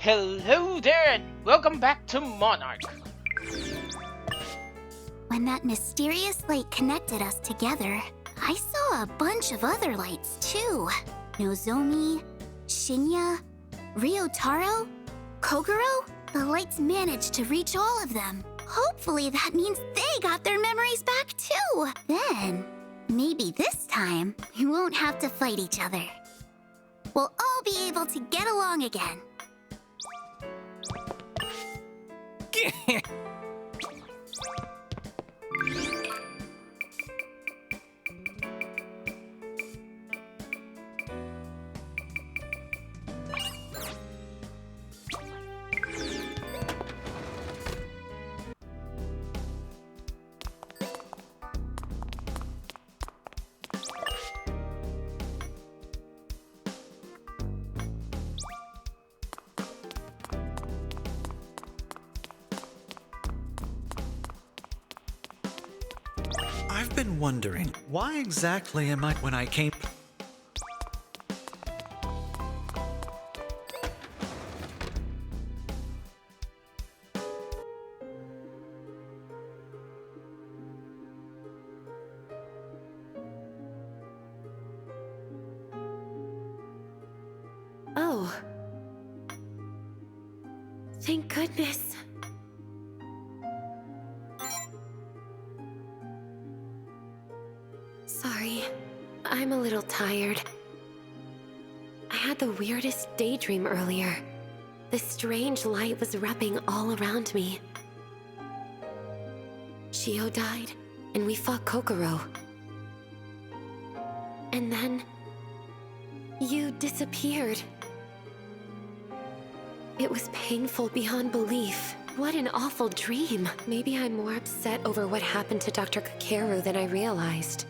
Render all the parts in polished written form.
Hello there and welcome back to Monarch. When that mysterious light connected us together, I saw a bunch of other lights too. Nozomi, Shinya, Ryotaro, Kogoro. The lights managed to reach all of them. Hopefully that means they got their memories back too. Then, maybe this time, we won't have to fight each other. We'll all be able to get along again. I've been wondering, why exactly am I when I came... Oh. Thank goodness. Sorry, I'm a little tired. I had the weirdest daydream earlier. This strange light was wrapping all around me. Chio died, and we fought Kokoro. And then... you disappeared. It was painful beyond belief. What an awful dream. Maybe I'm more upset over what happened to Dr. Kakeru than I realized.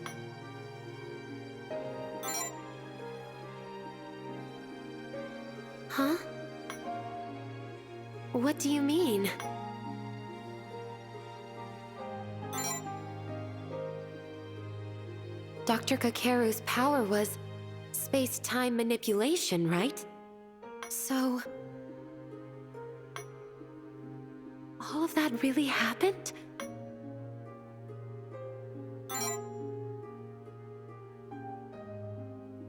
Huh? What do you mean? Dr. Kakeru's power was space-time manipulation, right? So... all of that really happened?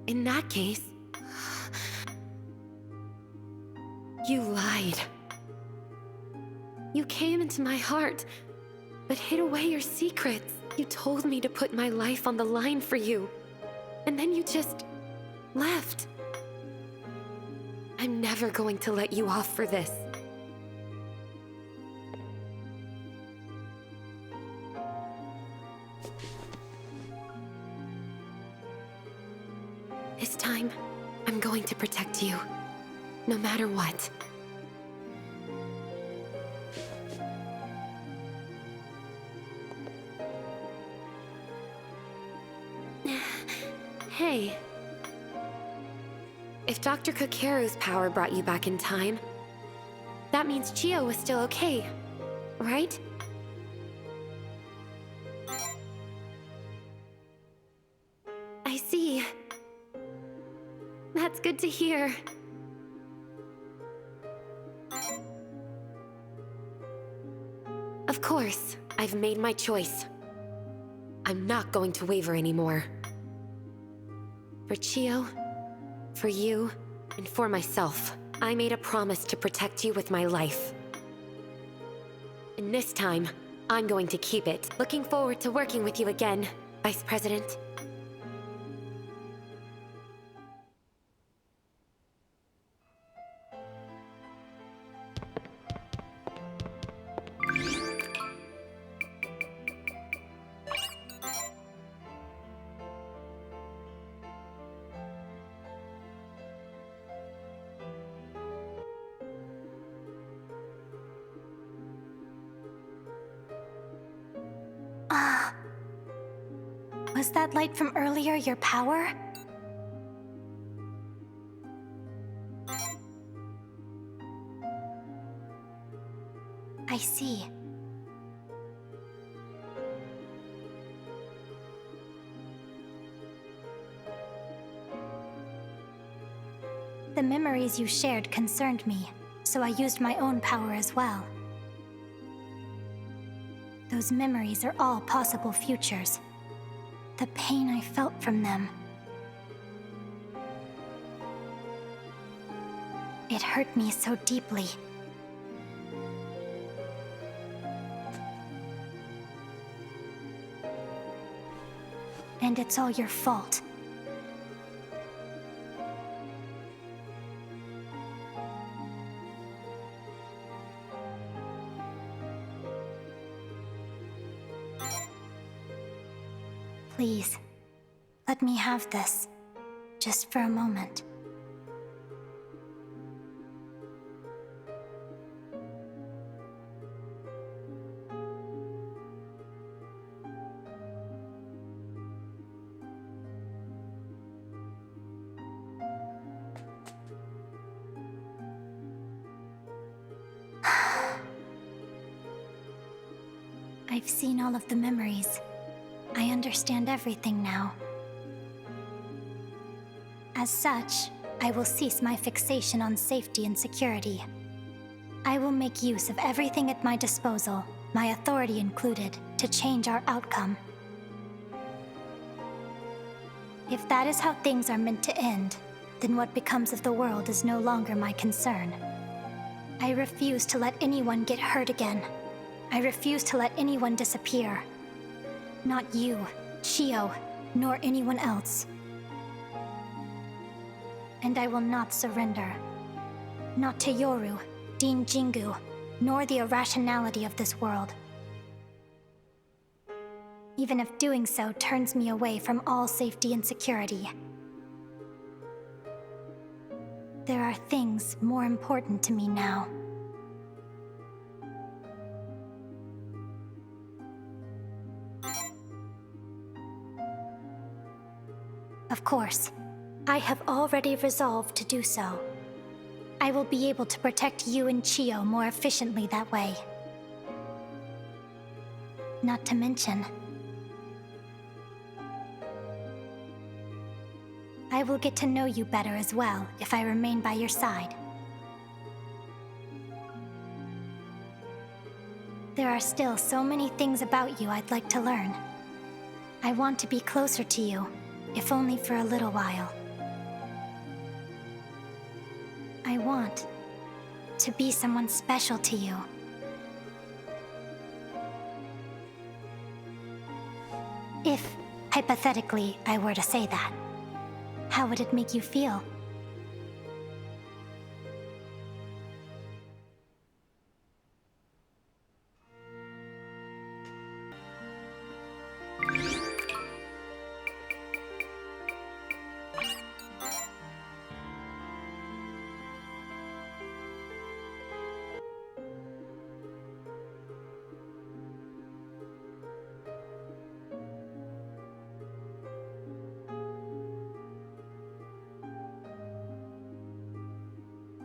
In that case... you lied. You came into my heart, but hid away your secrets. You told me to put my life on the line for you, and then you just left. I'm never going to let you off for this. This time, I'm going to protect you. No matter what. Hey. If Dr. Kakeru's power brought you back in time, that means Chio was still okay, right? I see. That's good to hear. Of course, I've made my choice. I'm not going to waver anymore. For Chio, for you, and for myself, I made a promise to protect you with my life. And this time, I'm going to keep it. Looking forward to working with you again, Vice President. Was that light from earlier your power? I see. The memories you shared concerned me. so I used my own power as well. Those memories are all possible futures. The pain I felt from them. It hurt me so deeply. And it's all your fault. Please, let me have this, just for a moment. I've seen all of the memories. I understand everything now. As such, I will cease my fixation on safety and security. I will make use of everything at my disposal, my authority included, to change our outcome. If that is how things are meant to end, then what becomes of the world is no longer my concern. I refuse to let anyone get hurt again. I refuse to let anyone disappear. Not you, Chio, nor anyone else. And I will not surrender. Not to Yoru, Dean Jingu, nor the irrationality of this world. Even if doing so turns me away from all safety and security. There are things more important to me now. Of course, I have already resolved to do so. I will be able to protect you and Chio more efficiently that way. Not to mention, I will get to know you better as well if I remain by your side. There are still so many things about you I'd like to learn. I want to be closer to you, if only for a little while. I want to be someone special to you. If, hypothetically, I were to say that, how would it make you feel?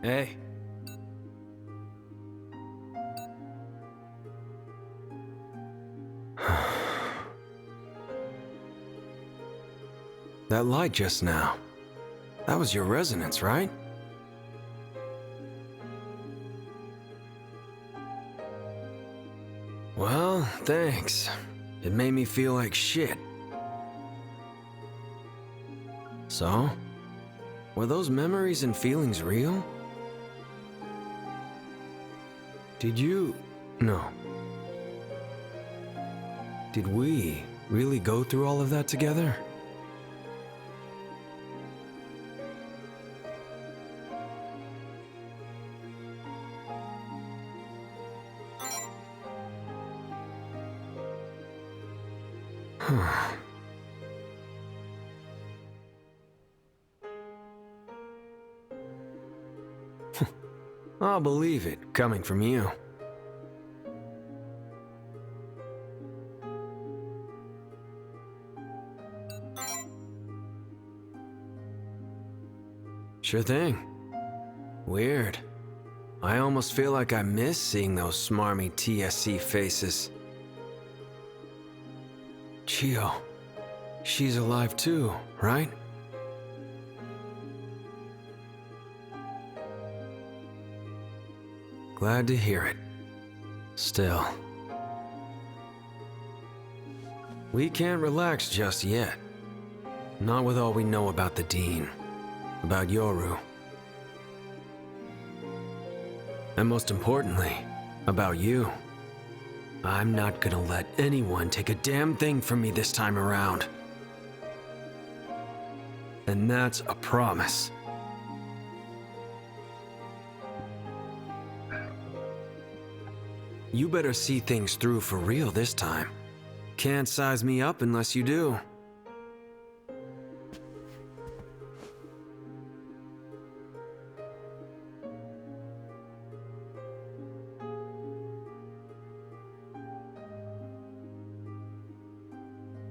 Hey. That light just now. That was your resonance, right? Well, thanks. It made me feel like shit. So? Were those memories and feelings real? Did you... No. Did we really go through all of that together? I'll believe it, coming from you. Sure thing. Weird. I almost feel like I miss seeing those smarmy TSC faces. Chio. She's alive too, right? Glad to hear it. Still, we can't relax just yet. Not with all we know about the Dean, about Yoru, and most importantly, about you. I'm not gonna let anyone take a damn thing from me this time around. And that's a promise. You better see things through for real this time. Can't size me up unless you do.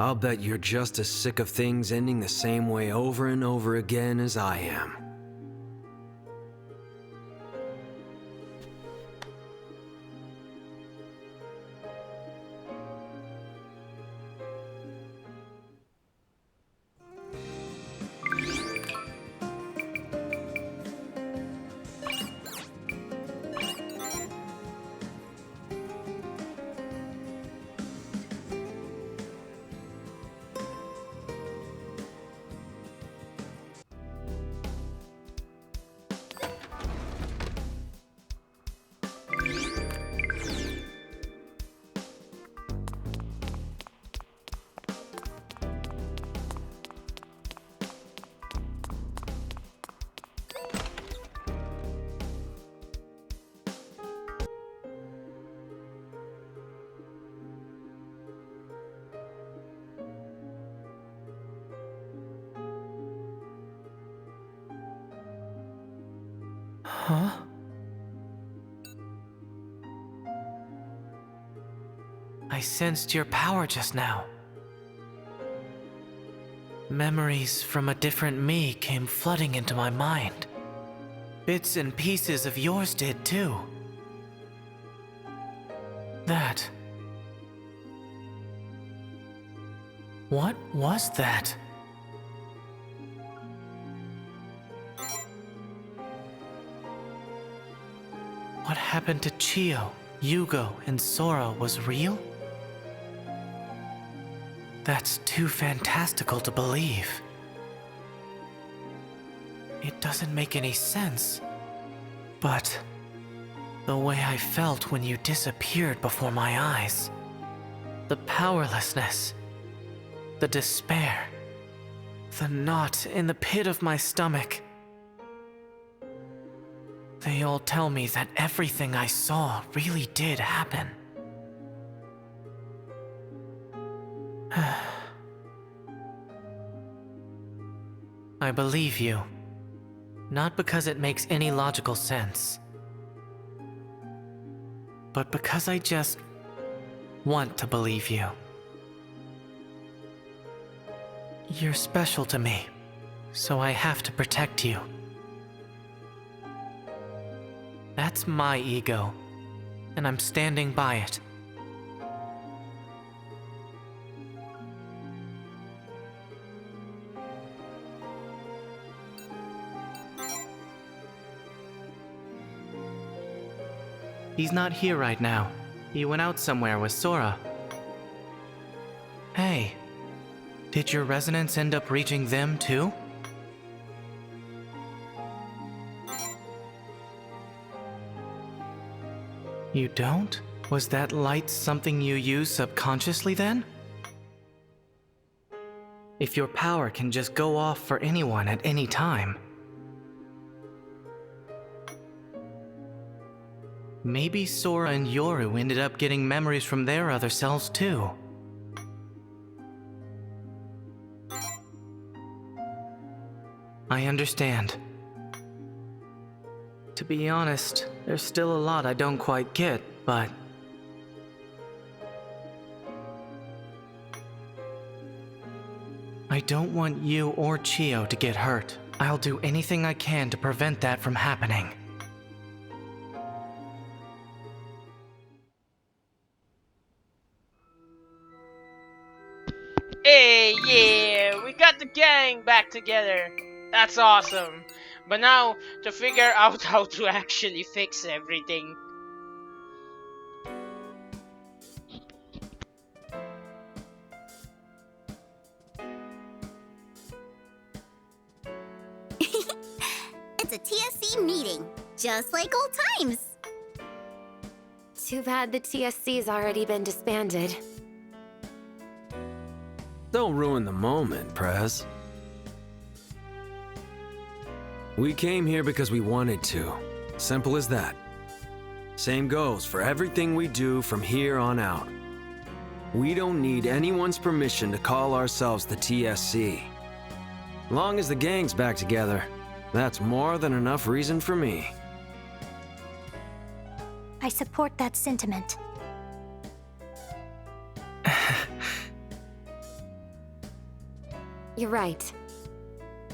I'll bet you're just as sick of things ending the same way over and over again as I am. Huh? I sensed your power just now. Memories from a different me came flooding into my mind. Bits and pieces of yours did too. That. What was that? What happened to Chio, Hugo, and Sora was real? That's too fantastical to believe. It doesn't make any sense. But the way I felt when you disappeared before my eyes, the powerlessness, the despair, the knot in the pit of my stomach, they all tell me that everything I saw really did happen. I believe you, not because it makes any logical sense, but because I just want to believe you. You're special to me, so I have to protect you. That's my ego, and I'm standing by it. He's not here right now. He went out somewhere with Sora. Hey, did your resonance end up reaching them too? You don't? Was that light something you use subconsciously then? If your power can just go off for anyone at any time, maybe Sora and Yoru ended up getting memories from their other selves too. I understand. To be honest, there's still a lot I don't quite get, but I don't want you or Chio to get hurt. I'll do anything I can to prevent that from happening. Hey, yeah, we got the gang back together. That's awesome. But now, to figure out how to actually fix everything. it's a TSC meeting, just like old times. Too bad the TSC's already been disbanded. Don't ruin the moment, Prez. We came here because we wanted to. Simple as that. Same goes for everything we do from here on out. We don't need anyone's permission to call ourselves the TSC. Long as the gang's back together, that's more than enough reason for me. I support that sentiment. You're right.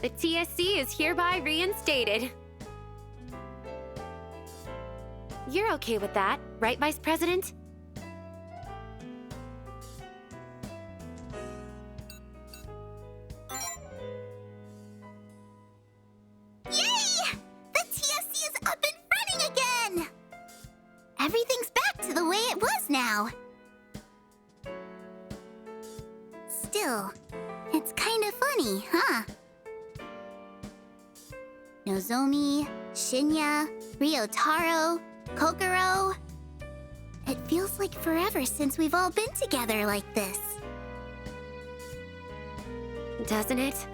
The TSC is hereby reinstated. You're okay with that, right, Vice President? Yay! The TSC is up and running again! Everything's back to the way it was now. Still, it's kind of funny, huh? Nozomi, Shinya, Ryotaro, Kokoro. It feels like forever since we've all been together like this. Doesn't it?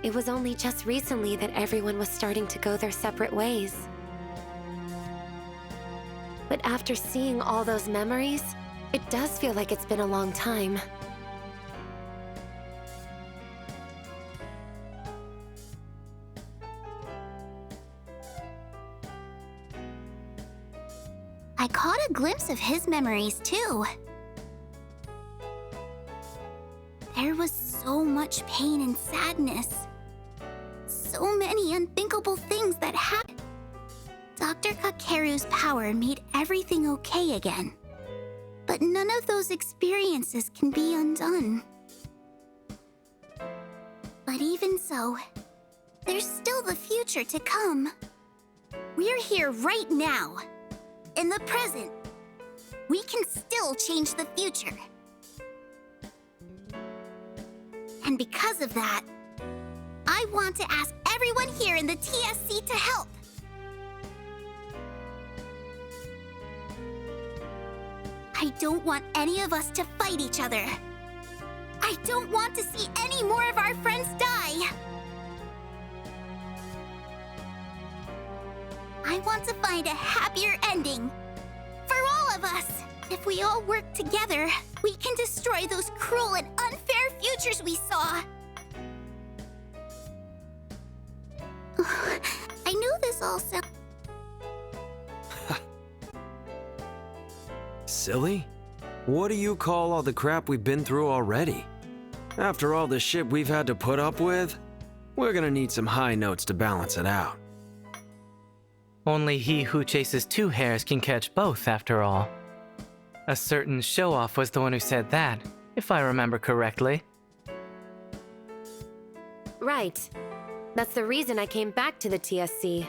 It was only just recently that everyone was starting to go their separate ways. But after seeing all those memories, it does feel like it's been a long time. I caught a glimpse of his memories too. There was so much pain and sadness. So many unthinkable things that happened. Dr. Kakeru's power made everything okay again. But none of those experiences can be undone. But even so, there's still the future to come. We're here right now. In the present, we can still change the future. And because of that, I want to ask everyone here in the TSC to help. I don't want any of us to fight each other. I don't want to see any more of our friends die. I want to find a happier ending. For all of us. If we all work together, we can destroy those cruel and unfair futures we saw. I knew this all sounds... Silly? What do you call all the crap we've been through already? After all the shit we've had to put up with, we're gonna need some high notes to balance it out. Only he who chases two hares can catch both, after all. A certain show-off was the one who said that, if I remember correctly. Right. That's the reason I came back to the TSC.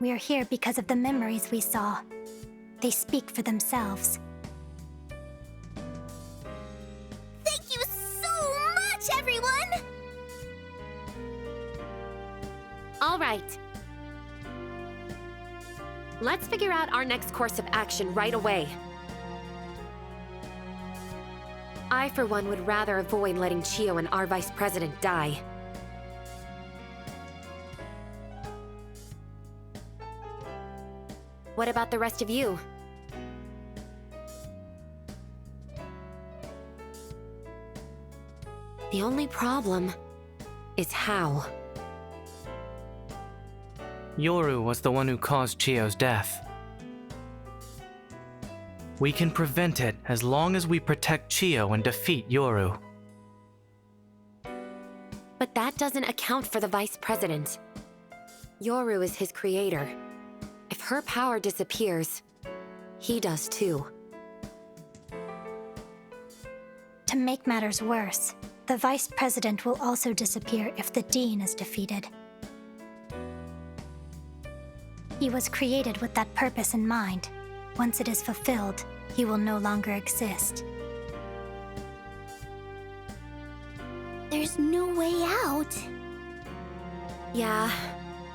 We're here because of the memories we saw. They speak for themselves. Thank you so much, everyone! All right. Let's figure out our next course of action right away. I, for one, would rather avoid letting Chio and our Vice President die. What about the rest of you? The only problem is how. Yoru was the one who caused Chio's death. We can prevent it as long as we protect Chio and defeat Yoru. But that doesn't account for the Vice President. Yoru is his creator. If her power disappears, he does too. To make matters worse, the Vice President will also disappear if the Dean is defeated. He was created with that purpose in mind. Once it is fulfilled, he will no longer exist. There's no way out. Yeah,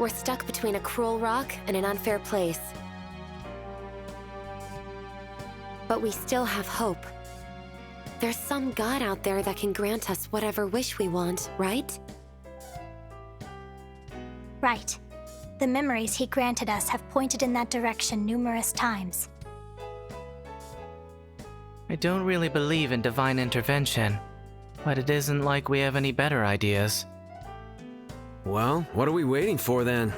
We're stuck between a cruel rock and an unfair place. But we still have hope. There's some god out there that can grant us whatever wish we want, right? Right. The memories he granted us have pointed in that direction numerous times. I don't really believe in divine intervention, but it isn't like we have any better ideas. Well, what are we waiting for then?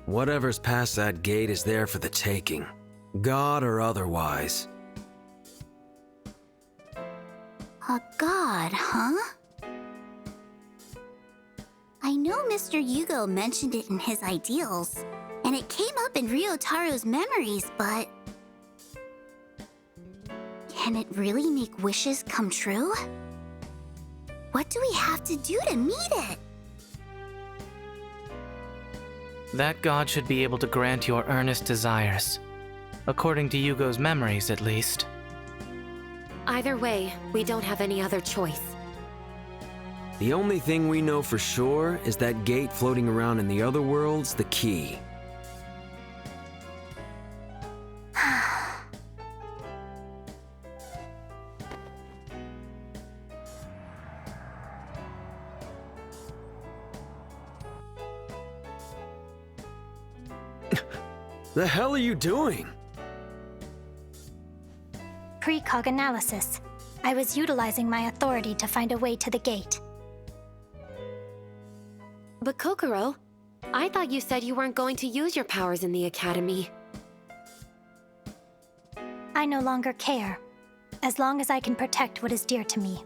Whatever's past that gate is there for the taking, god or otherwise. A god, huh? I know Mr. Hugo mentioned it in his ideals, and it came up in Ryotaro's memories, but... can it really make wishes come true? What do we have to do to meet it? That god should be able to grant your earnest desires. According to Hugo's memories, at least. Either way, we don't have any other choice. The only thing we know for sure is that gate floating around in the other world's the key. The hell are you doing? Precog analysis. I was utilizing my authority to find a way to the gate. But Kokoro, I thought you said you weren't going to use your powers in the Academy. I no longer care, as long as I can protect what is dear to me.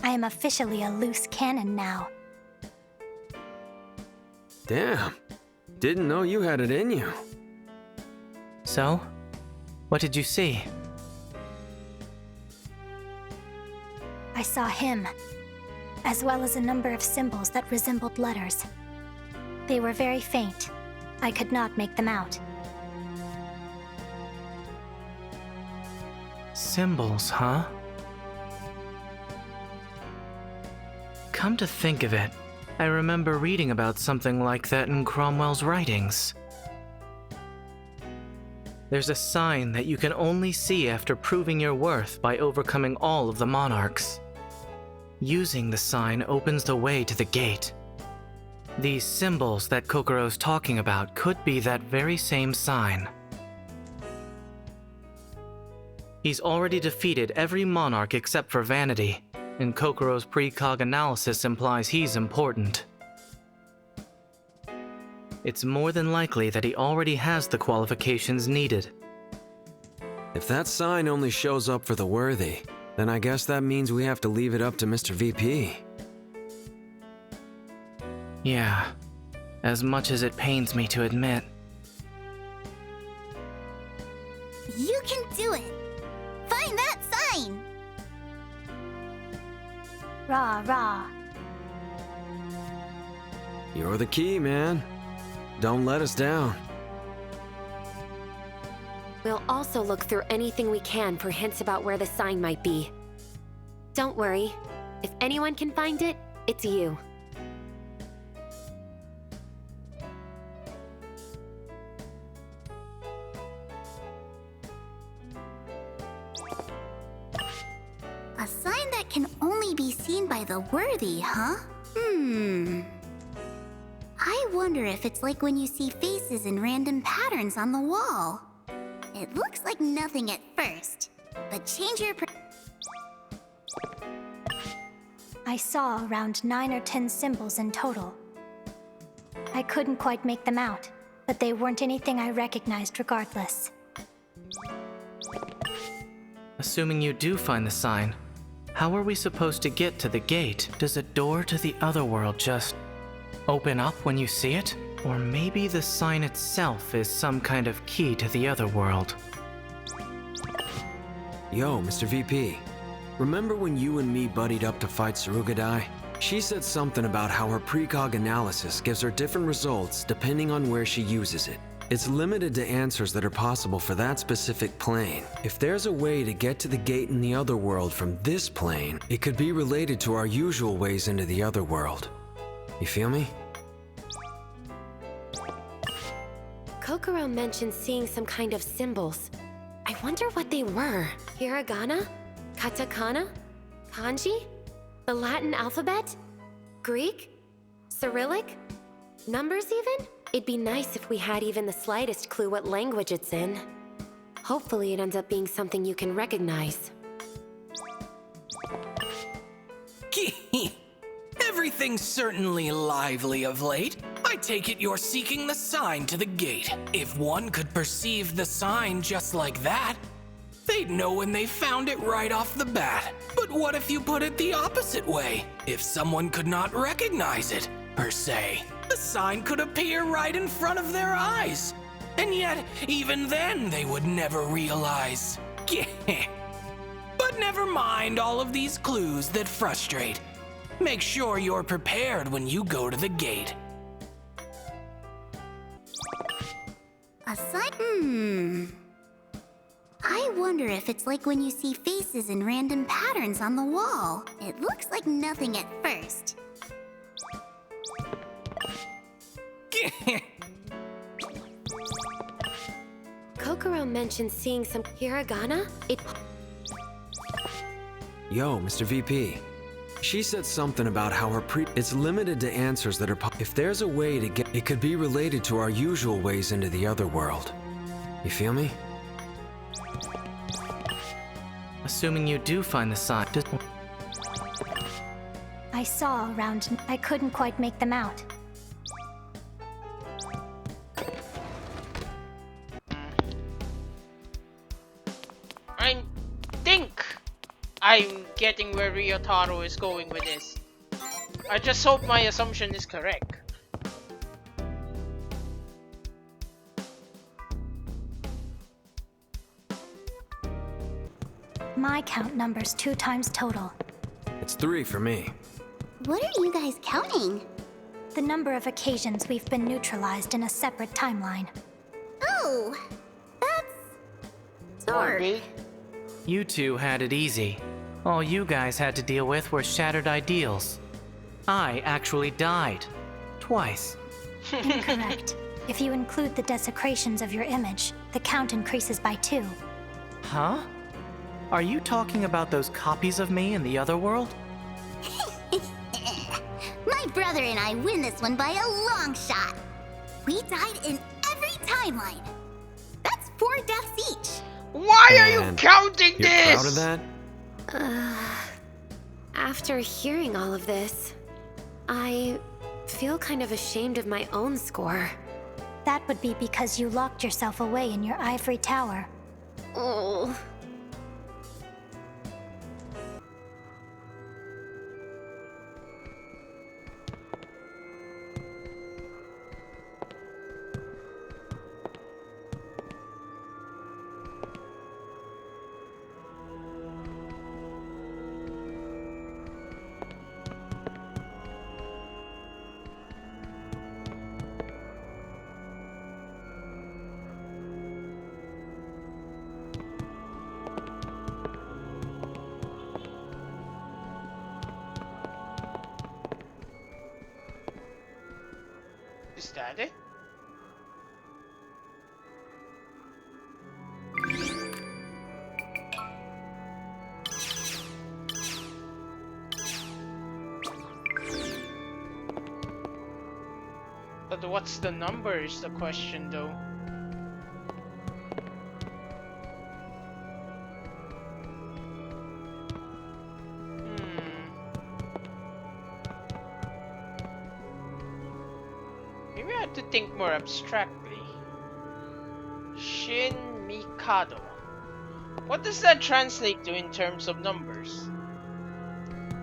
I am officially a loose cannon now. Damn. Didn't know you had it in you. So, what did you see? I saw him, as well as a number of symbols that resembled letters. They were very faint. I could not make them out. Symbols, huh? Come to think of it, I remember reading about something like that in Cromwell's writings. There's a sign that you can only see after proving your worth by overcoming all of the monarchs. Using the sign opens the way to the gate. These symbols that Kokoro's talking about could be that very same sign. He's already defeated every monarch except for Vanity, and Kokoro's precog analysis implies he's important. It's more than likely that he already has the qualifications needed. If that sign only shows up for the worthy, then I guess that means we have to leave it up to Mr. VP. Yeah, as much as it pains me to admit. You can do it! Find that sign! Rah, rah. You're the key, man. Don't let us down. We'll also look through anything we can for hints about where the sign might be. Don't worry. If anyone can find it, it's you. A sign that can only be seen by the worthy, huh? I wonder if it's like when you see faces in random patterns on the wall. It looks like nothing at first, but change your I saw around 9 or 10 symbols in total. I couldn't quite make them out, but they weren't anything I recognized regardless. Assuming you do find the sign, how are we supposed to get to the gate? Does a door to the other world just open up when you see it? Or maybe the sign itself is some kind of key to the other world. Yo, Mr. VP. Remember when you and me buddied up to fight Sarugadai? She said something about how her precog analysis gives her different results depending on where she uses it. It's limited to answers that are possible for that specific plane. If there's a way to get to the gate in the other world from this plane, it could be related to our usual ways into the other world. You feel me? Kokoro mentioned seeing some kind of symbols. I wonder what they were. Hiragana? Katakana? Kanji? The Latin alphabet? Greek? Cyrillic? Numbers even? It'd be nice if we had even the slightest clue what language it's in. Hopefully it ends up being something you can recognize. Everything's certainly lively of late. I take it you're seeking the sign to the gate. If one could perceive the sign just like that, they'd know when they found it right off the bat. But what if you put it the opposite way? If someone could not recognize it, per se, the sign could appear right in front of their eyes. And yet, even then, they would never realize. But never mind all of these clues that frustrate. Make sure you're prepared when you go to the gate. I wonder if it's like when you see faces and random patterns on the wall. It looks like nothing at first. Kokoro mentioned seeing some hiragana. Yo, Mr. VP. She said something about how it's limited to answers that are if there's a way to get it could be related to our usual ways into the other world. You feel me? Assuming you do find the sign. I saw around. I couldn't quite make them out. I think I'm getting where Ryotaro is going with this. I just hope my assumption is correct. My count number's 2 times total. It's 3 for me. What are you guys counting? The number of occasions we've been neutralized in a separate timeline. Oh, that's dark. You two had it easy. All you guys had to deal with were shattered ideals. I actually died. Twice. Incorrect. If you include the desecrations of your image, the count increases by 2. Huh? Are you talking about those copies of me in the other world? My brother and I win this one by a long shot. We died in every timeline. That's 4 deaths each. Why are you And counting You're this? proud of that? After hearing all of this, I feel kind of ashamed of my own score. That would be because you locked yourself away in your ivory tower. Oh. Is that it? But what's the number is the question though. Maybe I have to think more abstractly. Shin Mikado. What does that translate to in terms of numbers?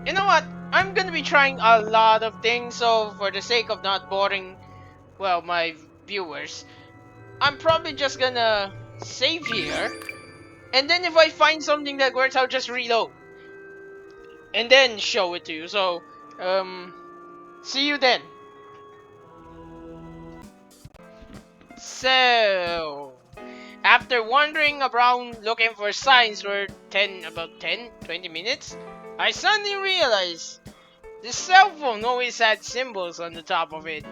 You know what? I'm gonna be trying a lot of things, so for the sake of not boring, well, my viewers, I'm probably just gonna save here. And then if I find something that works, I'll just reload. And then show it to you. So, see you then. So, after wandering around looking for signs for about 20 minutes, I suddenly realized the cell phone always had symbols on the top of it.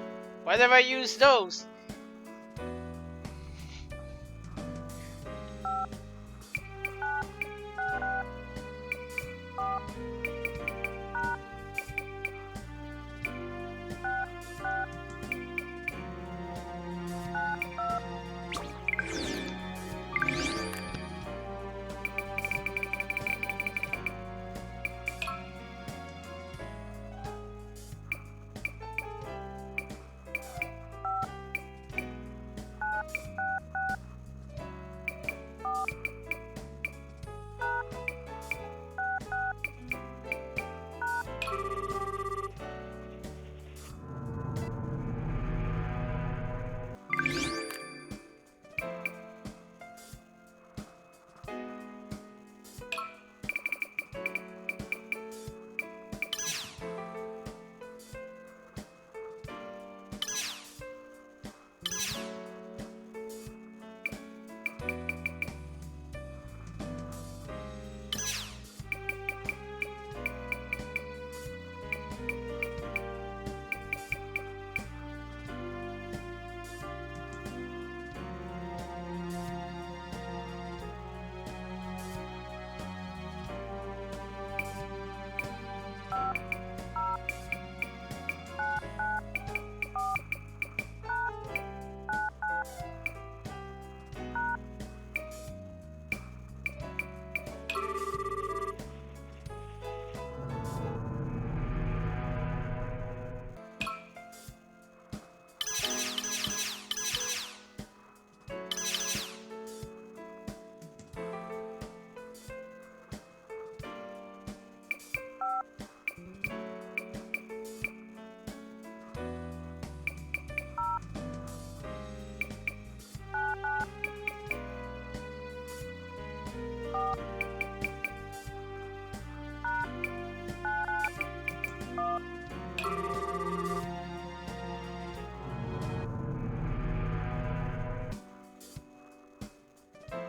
What if I use those?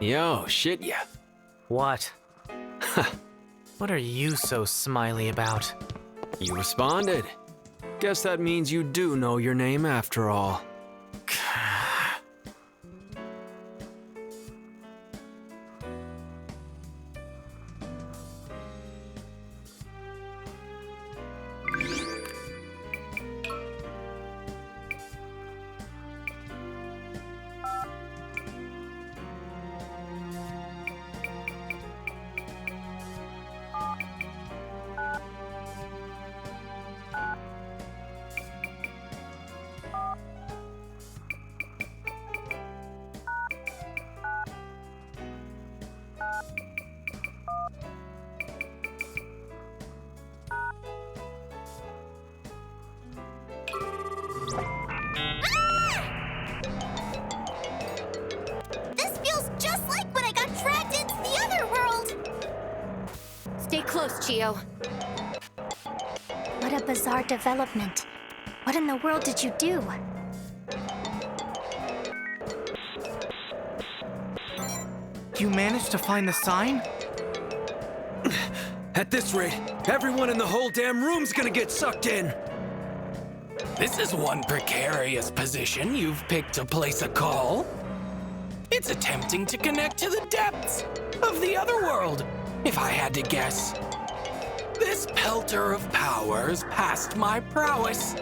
Yo, shit ya. What? What are you so smiley about? You responded. Guess that means you do know your name after all. This feels just like when I got dragged into the other world! Stay close, Chio. What a bizarre development. What in the world did you do? You managed to find the sign? At this rate, everyone in the whole damn room's gonna get sucked in. This is one precarious position you've picked to place a call. It's attempting to connect to the depths of the other world, if I had to guess. This pelter of powers past my prowess.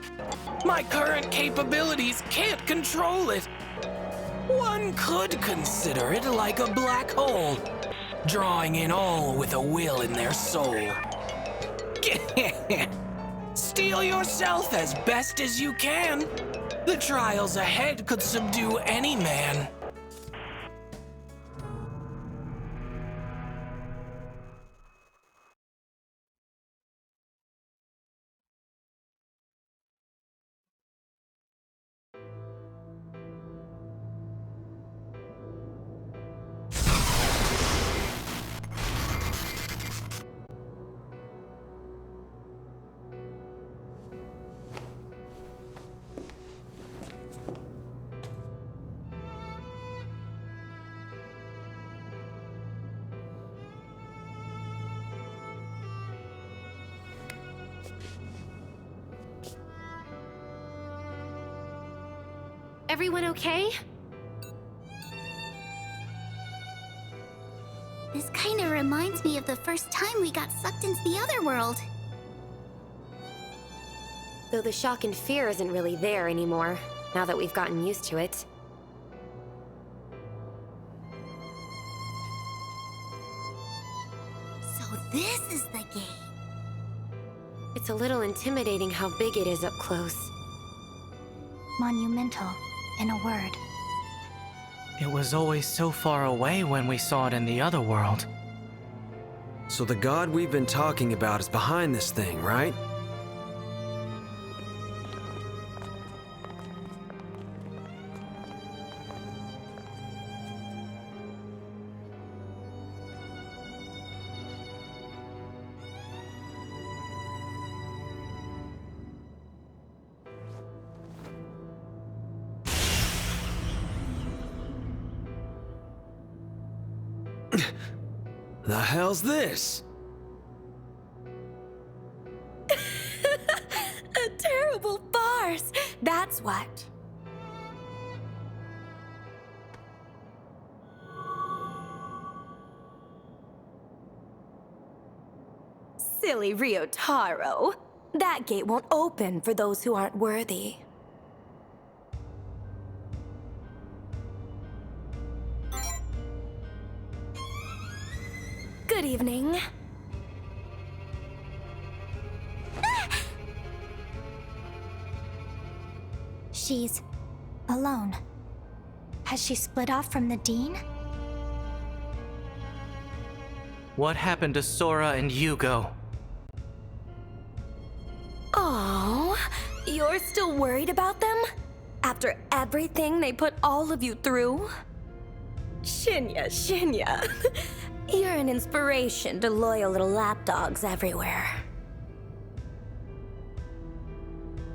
My current capabilities can't control it. One could consider it like a black hole, drawing in all with a will in their soul. Steel yourself as best as you can. The trials ahead could subdue any man. Everyone okay? This kinda reminds me of the first time we got sucked into the other world. Though the shock and fear isn't really there anymore, now that we've gotten used to it. So this is the gate. It's a little intimidating how big it is up close. Monumental, in a word. It was always so far away when we saw it in the other world. So the god we've been talking about is behind this thing, right? The hell's this? A terrible farce, that's what. Silly Ryotaro. That gate won't open for those who aren't worthy. Good evening. She's alone. Has she split off from the Dean? What happened to Sora and Hugo? Oh, you're still worried about them? After everything they put all of you through? Shinya. You're an inspiration to loyal little lapdogs everywhere.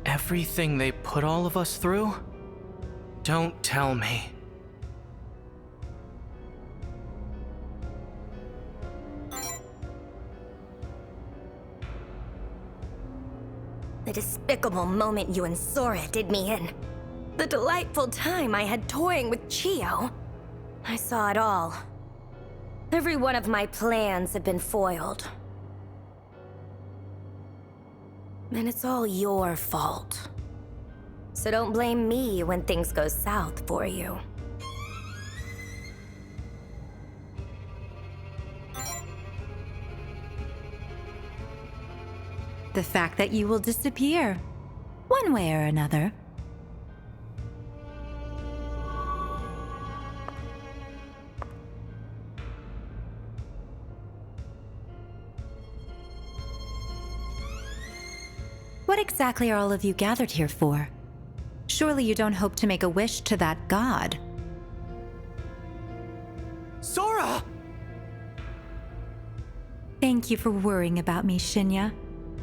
Everything they put all of us through? Don't tell me. The despicable moment you and Sora did me in. The delightful time I had toying with Chio. I saw it all. Every one of my plans had been foiled. And it's all your fault. So don't blame me when things go south for you. The fact that you will disappear, one way or another. What exactly are all of you gathered here for? Surely you don't hope to make a wish to that god. Sora! Thank you for worrying about me, Shinya.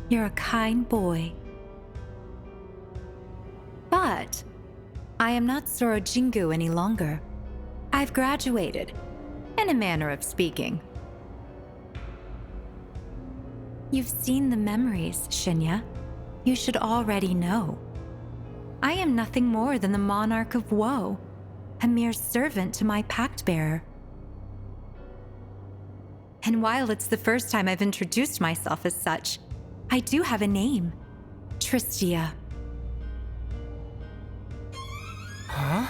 You're a kind boy. But I am not Sora Jingu any longer. I've graduated, in a manner of speaking. You've seen the memories, Shinya. You should already know. I am nothing more than the Monarch of Woe, a mere servant to my Pactbearer. And while it's the first time I've introduced myself as such, I do have a name. Tristia. Huh?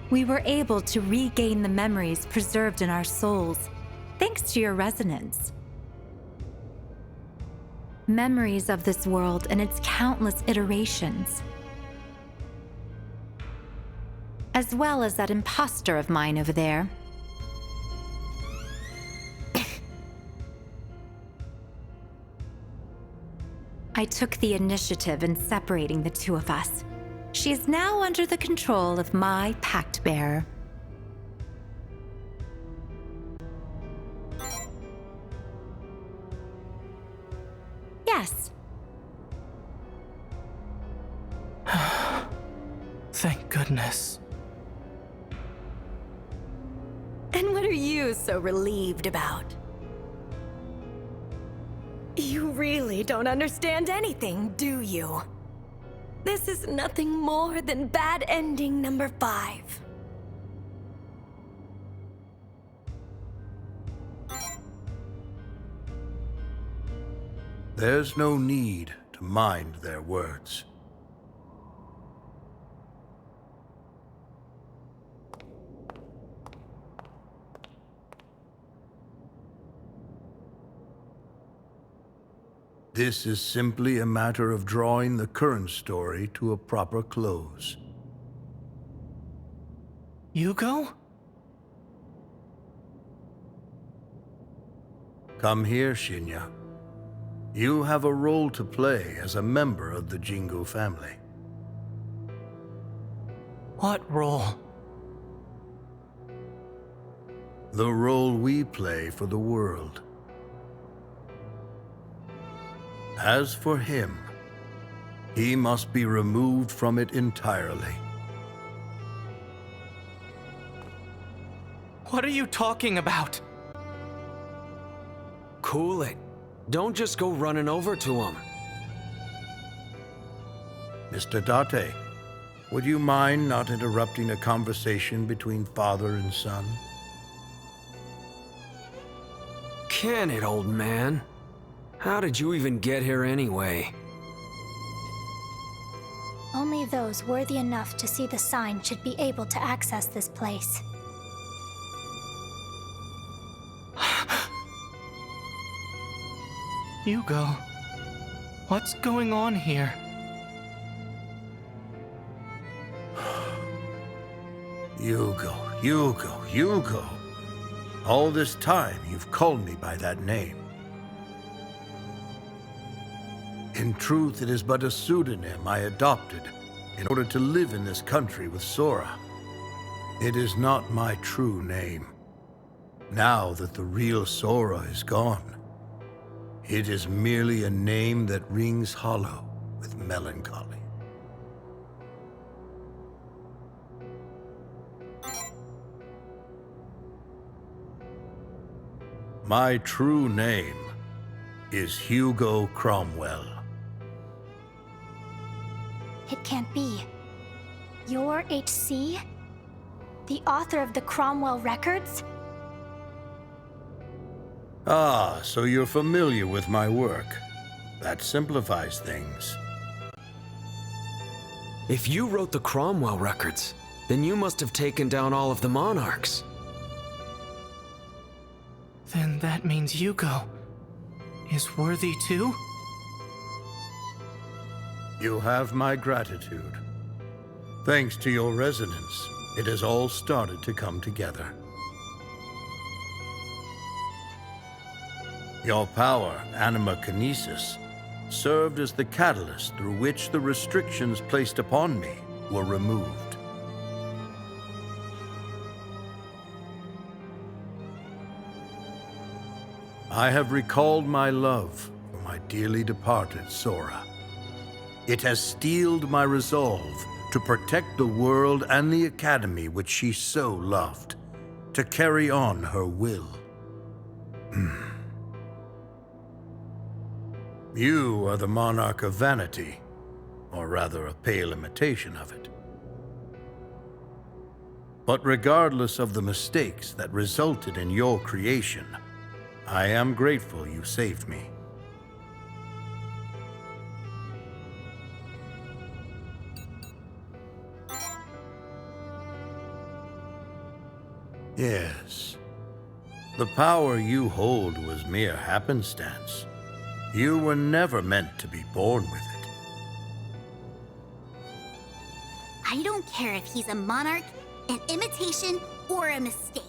We were able to regain the memories preserved in our souls, thanks to your resonance. Memories of this world and its countless iterations. As well as that imposter of mine over there. I took the initiative in separating the two of us. She is now under the control of my Pactbearer. Yes. Thank goodness. And what are you so relieved about? You really don't understand anything, do you? This is nothing more than bad ending number 5. There's no need to mind their words. This is simply a matter of drawing the current story to a proper close. Hugo? Come here, Shinya. You have a role to play as a member of the Jingu family. What role? The role we play for the world. As for him, he must be removed from it entirely. What are you talking about? Cool it. Don't just go running over to him. Mr. Date, would you mind not interrupting a conversation between father and son? Can it, old man? How did you even get here anyway? Only those worthy enough to see the sign should be able to access this place. Hugo, what's going on here? Hugo. All this time you've called me by that name. In truth, it is but a pseudonym I adopted in order to live in this country with Sora. It is not my true name. Now that the real Sora is gone, it is merely a name that rings hollow with melancholy. My true name is Hugo Cromwell. It can't be. You're HC? The author of the Cromwell records? Ah, so you're familiar with my work. That simplifies things. If you wrote the Cromwell records, then you must have taken down all of the monarchs. Then that means Hugo is worthy too? You have my gratitude. Thanks to your resonance, it has all started to come together. Your power, anima kinesis, served as the catalyst through which the restrictions placed upon me were removed. I have recalled my love for my dearly departed Sora. It has steeled my resolve to protect the world and the Academy which she so loved, to carry on her will. You are the Monarch of Vanity, or rather a pale imitation of it. But regardless of the mistakes that resulted in your creation, I am grateful you saved me. Yes. The power you hold was mere happenstance. You were never meant to be born with it. I don't care if he's a monarch, an imitation, or a mistake.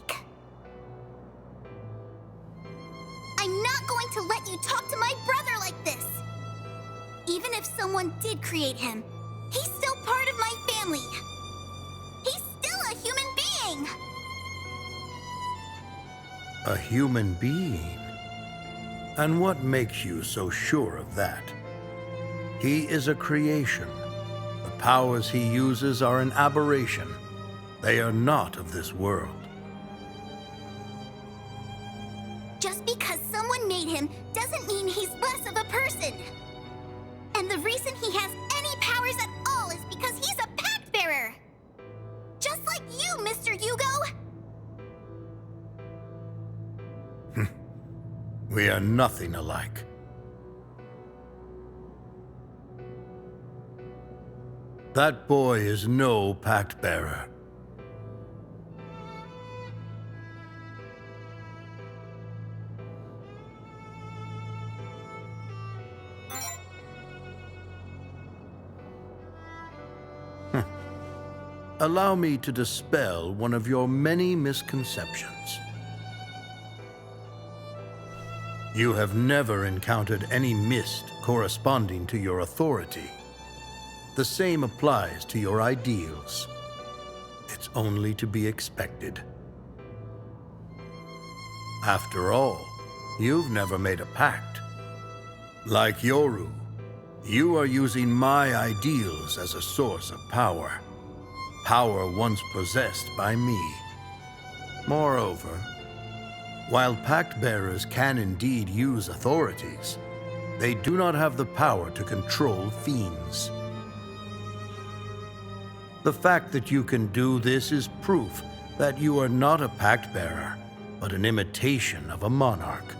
I'm not going to let you talk to my brother like this. Even if someone did create him, he's still part of my family. He's still a human being. A human being? And what makes you so sure of that? He is a creation. The powers he uses are an aberration. They are not of this world. Just because someone made him doesn't mean he's less of a person. And the reason he has any powers at all is because he's a Pactbearer. Just like you, Mr. Hugo. We are nothing alike. That boy is no Pactbearer. Allow me to dispel one of your many misconceptions. You have never encountered any mist corresponding to your authority. The same applies to your ideals. It's only to be expected. After all, you've never made a pact. Like Yoru, you are using my ideals as a source of power. Power once possessed by me. Moreover, while Pact-bearers can indeed use authorities, they do not have the power to control fiends. The fact that you can do this is proof that you are not a Pact-bearer, but an imitation of a monarch.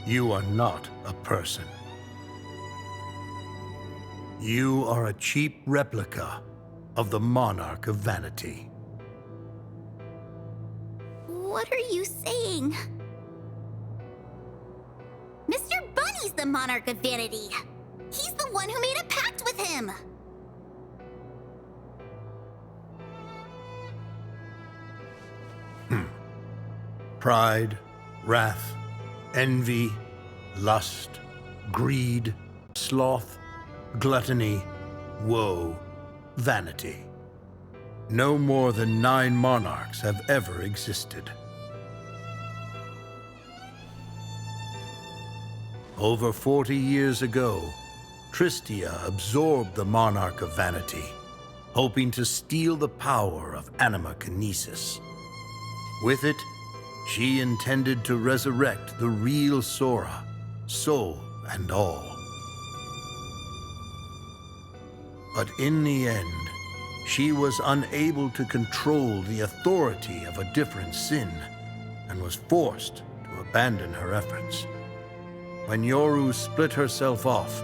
You are not a person. You are a cheap replica of the Monarch of Vanity. What are you saying? Mr. Bunny's the Monarch of Vanity. He's the one who made a pact with him. Pride, wrath, envy, lust, greed, sloth, gluttony, woe, vanity. No more than 9 monarchs have ever existed. Over 40 years ago, Tristia absorbed the Monarch of Vanity, hoping to steal the power of anima kinesis. With it, she intended to resurrect the real Sora soul and all. But in the end, she was unable to control the authority of a different sin and was forced to abandon her efforts. When Yoru split herself off,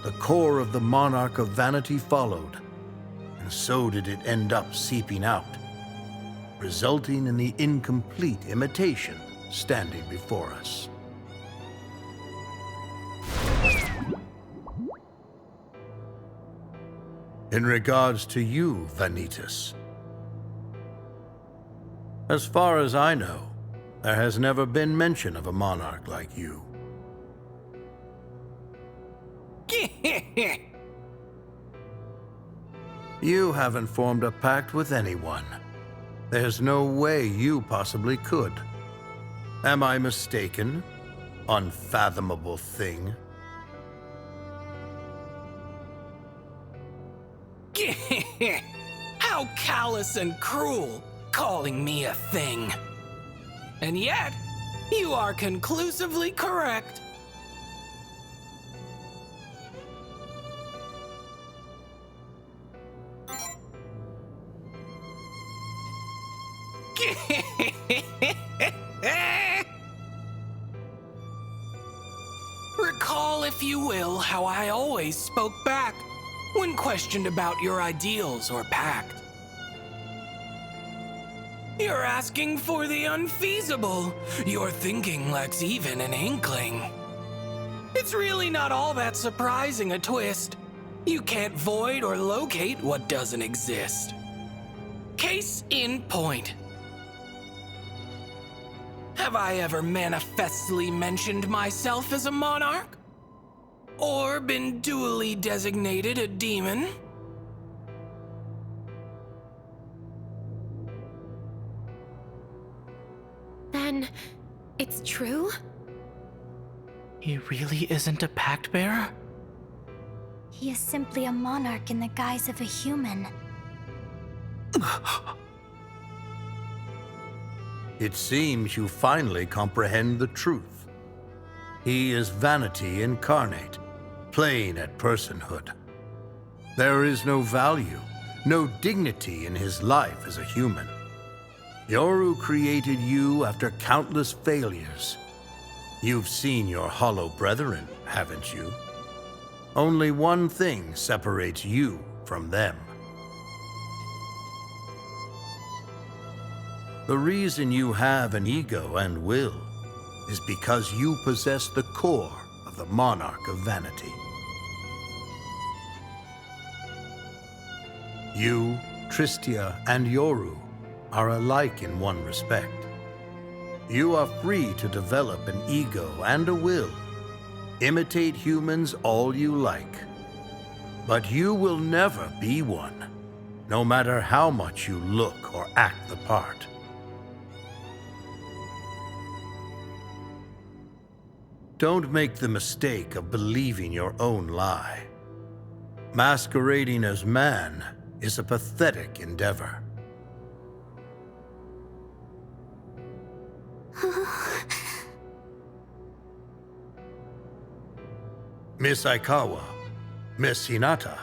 the core of the Monarch of Vanity followed, and so did it end up seeping out, resulting in the incomplete imitation standing before us. In regards to you, Vanitas, as far as I know, there has never been mention of a monarch like you. You haven't formed a pact with anyone. There's no way you possibly could. Am I mistaken? Unfathomable thing. How callous and cruel, calling me a thing. And yet, you are conclusively correct. Recall, if you will, how I always spoke back when questioned about your ideals or pact. You're asking for the unfeasible. Your thinking lacks even an inkling. It's really not all that surprising a twist. You can't void or locate what doesn't exist. Case in point. Have I ever manifestly mentioned myself as a monarch? Or been duly designated a demon? Then, it's true? He really isn't a Pactbearer? He is simply a monarch in the guise of a human. It seems you finally comprehend the truth. He is vanity incarnate, playing at personhood. There is no value, no dignity in his life as a human. Yoru created you after countless failures. You've seen your hollow brethren, haven't you? Only one thing separates you from them. The reason you have an ego and will is because you possess the core of the Monarch of Vanity. You, Tristia, and Yoru are alike in one respect. You are free to develop an ego and a will. Imitate humans all you like. But you will never be one, no matter how much you look or act the part. Don't make the mistake of believing your own lie. Masquerading as man is a pathetic endeavor. Miss Aikawa, Miss Hinata,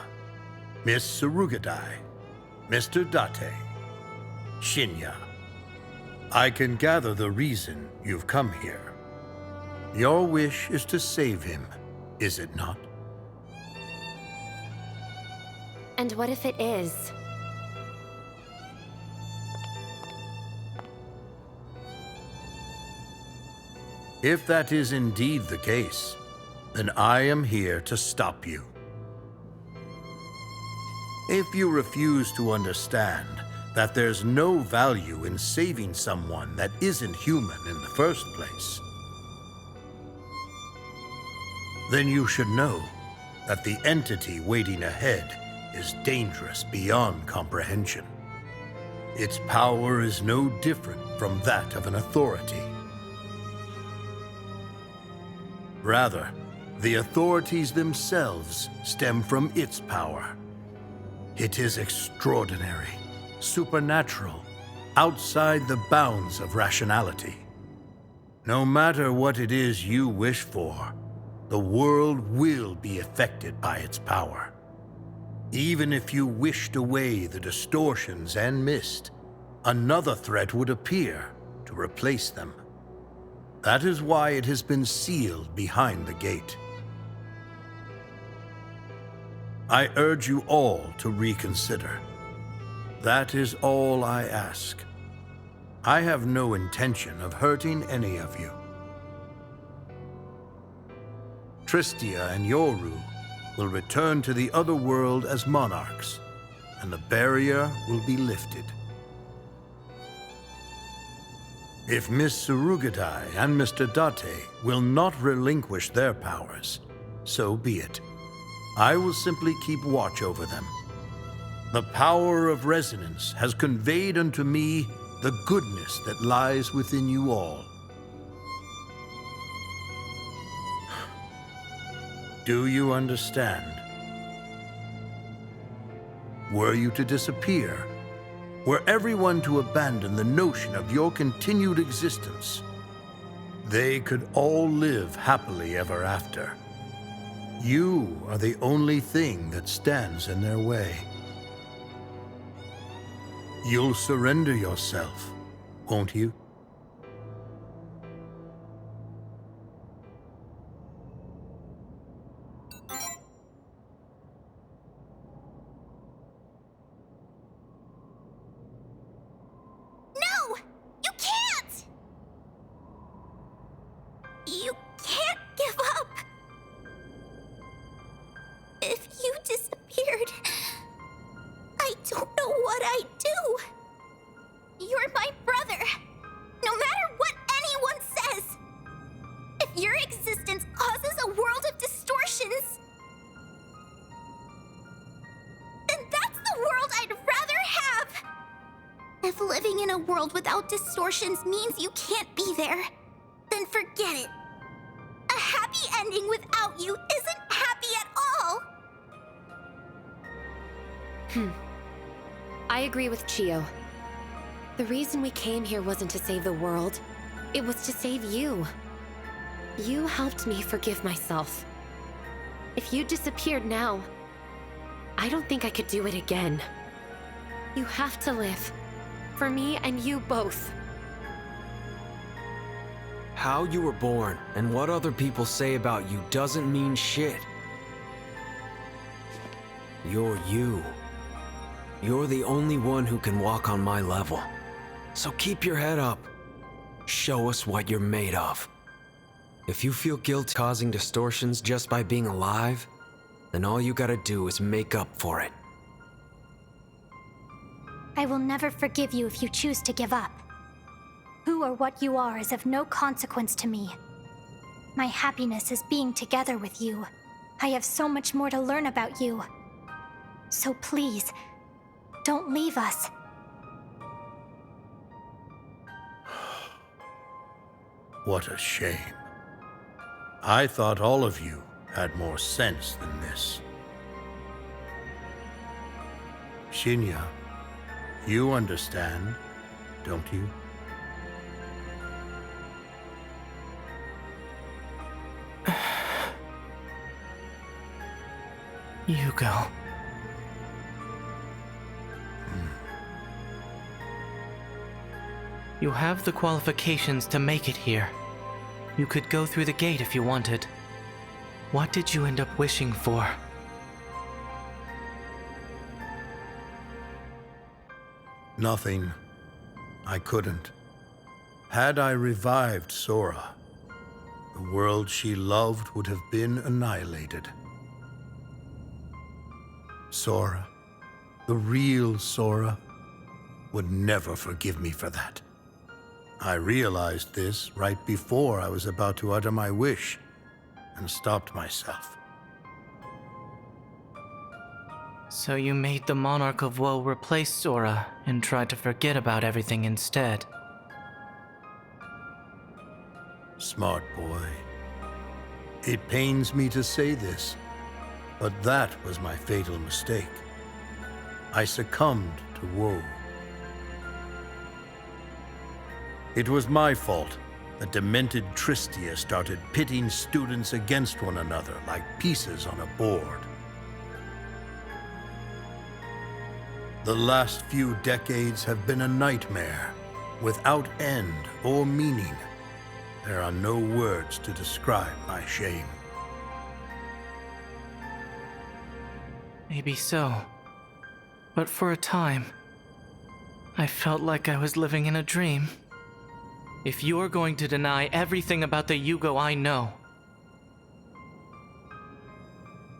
Miss Surugadai, Mr. Date, Shinya. I can gather the reason you've come here. Your wish is to save him, is it not? And what if it is? If that is indeed the case, then I am here to stop you. If you refuse to understand that there's no value in saving someone that isn't human in the first place, then you should know that the entity waiting ahead is dangerous beyond comprehension. Its power is no different from that of an authority. Rather, the authorities themselves stem from its power. It is extraordinary, supernatural, outside the bounds of rationality. No matter what it is you wish for, the world will be affected by its power. Even if you wished away the distortions and mist, another threat would appear to replace them. That is why it has been sealed behind the gate. I urge you all to reconsider. That is all I ask. I have no intention of hurting any of you. Tristia and Yoru will return to the other world as monarchs, and the barrier will be lifted. If Miss Surugadai and Mr. Date will not relinquish their powers, so be it. I will simply keep watch over them. The power of resonance has conveyed unto me the goodness that lies within you all. Do you understand? Were you to disappear, were everyone to abandon the notion of your continued existence, they could all live happily ever after. You are the only thing that stands in their way. You'll surrender yourself, won't you? No! You can't! You can't give up! If you disappeared, I don't know what I'd do. You're my brother, no matter what anyone says. If your existence causes a world of distortions, then that's the world I'd rather have. If living in a world without distortions means you can't be there, then forget it. A happy ending without you isn't happy at all. I agree with Chio. The reason we came here wasn't to save the world. It was to save you. You helped me forgive myself. If you disappeared now, I don't think I could do it again. You have to live. For me and you both. How you were born and what other people say about you doesn't mean shit. You're you. You're the only one who can walk on my level. So keep your head up. Show us what you're made of. If you feel guilt causing distortions just by being alive, then all you gotta do is make up for it. I will never forgive you if you choose to give up. Who or what you are is of no consequence to me. My happiness is being together with you. I have so much more to learn about you. So please, don't leave us. What a shame. I thought all of you had more sense than this. Shinya, you understand, don't you? Hugo. You have the qualifications to make it here. You could go through the gate if you wanted. What did you end up wishing for? Nothing. I couldn't. Had I revived Sora, the world she loved would have been annihilated. Sora, the real Sora, would never forgive me for that. I realized this right before I was about to utter my wish, and stopped myself. So you made the Monarch of Woe replace Sora and tried to forget about everything instead. Smart boy. It pains me to say this, but that was my fatal mistake. I succumbed to woe. It was my fault the demented Tristia started pitting students against one another like pieces on a board. The last few decades have been a nightmare, without end or meaning. There are no words to describe my shame. Maybe so. But for a time, I felt like I was living in a dream. If you're going to deny everything about the Hugo I know,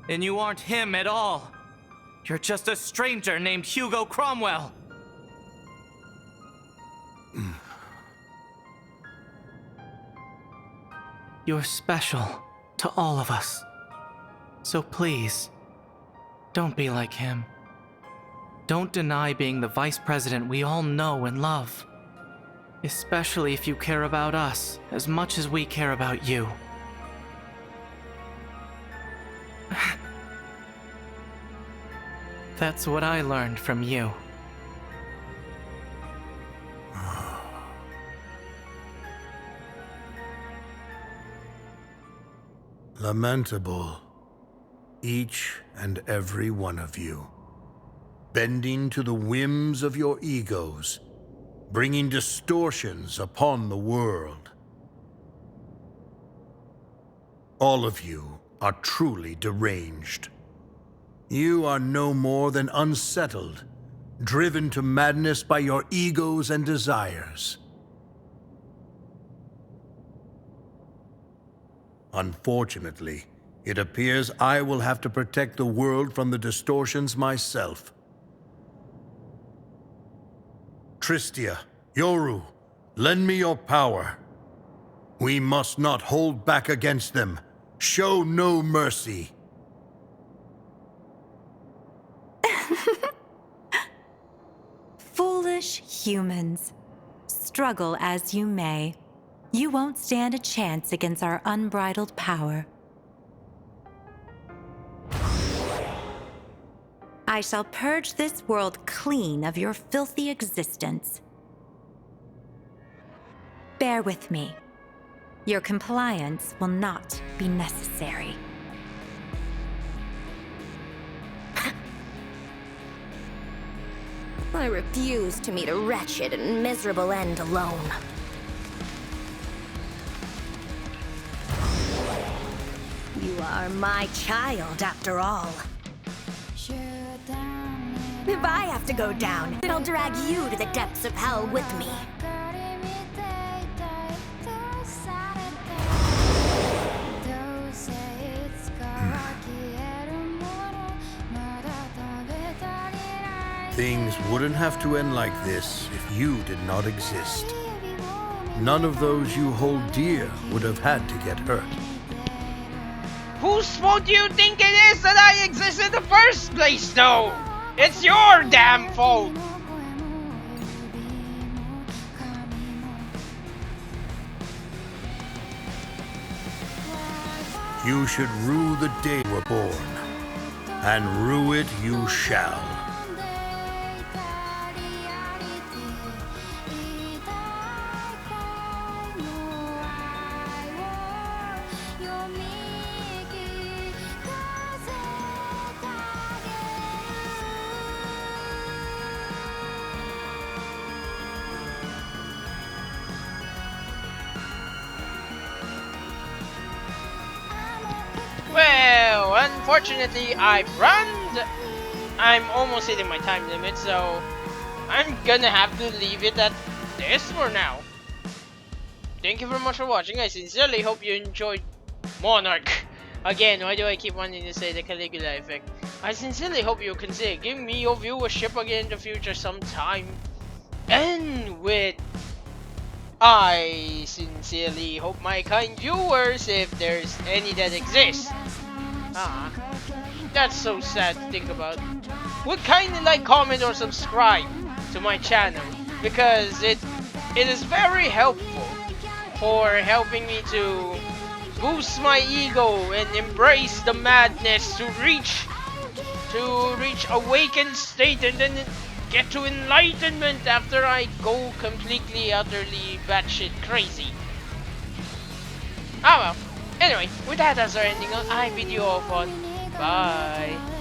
then you aren't him at all. You're just a stranger named Hugo Cromwell. You're special to all of us. So please, don't be like him. Don't deny being the vice president we all know and love. Especially if you care about us as much as we care about you. That's what I learned from you. Lamentable, each and every one of you, bending to the whims of your egos, bringing distortions upon the world. All of you are truly deranged. You are no more than unsettled, driven to madness by your egos and desires. Unfortunately, it appears I will have to protect the world from the distortions myself. Tristia, Yoru, lend me your power. We must not hold back against them. Show no mercy. Foolish humans. Struggle as you may, you won't stand a chance against our unbridled power. I shall purge this world clean of your filthy existence. Bear with me. Your compliance will not be necessary. I refuse to meet a wretched and miserable end alone. You are my child, after all. If I have to go down, then I'll drag you to the depths of hell with me. Things wouldn't have to end like this if you did not exist. None of those you hold dear would have had to get hurt. Whose fault do you think it is that I exist in the first place, though? It's your damn fault! You should rue the day you were born, and rue it you shall. Well, unfortunately, I've run. I'm almost hitting my time limit, so I'm gonna have to leave it at this for now. Thank you very much for watching. I sincerely hope you enjoyed Monarch. Again, why do I keep wanting to say the Caligula effect? I sincerely hope you consider giving me your viewership again in the future sometime. And with I sincerely hope my kind viewers, if there's any that exist, that's so sad to think about, would kindly like, comment, or subscribe to my channel, because it is very helpful for helping me to boost my ego and embrace the madness to reach awakened state and then get to enlightenment after I go completely, utterly batshit crazy. Ah well. Anyway, with that as our ending, I bid you all fun. Bye.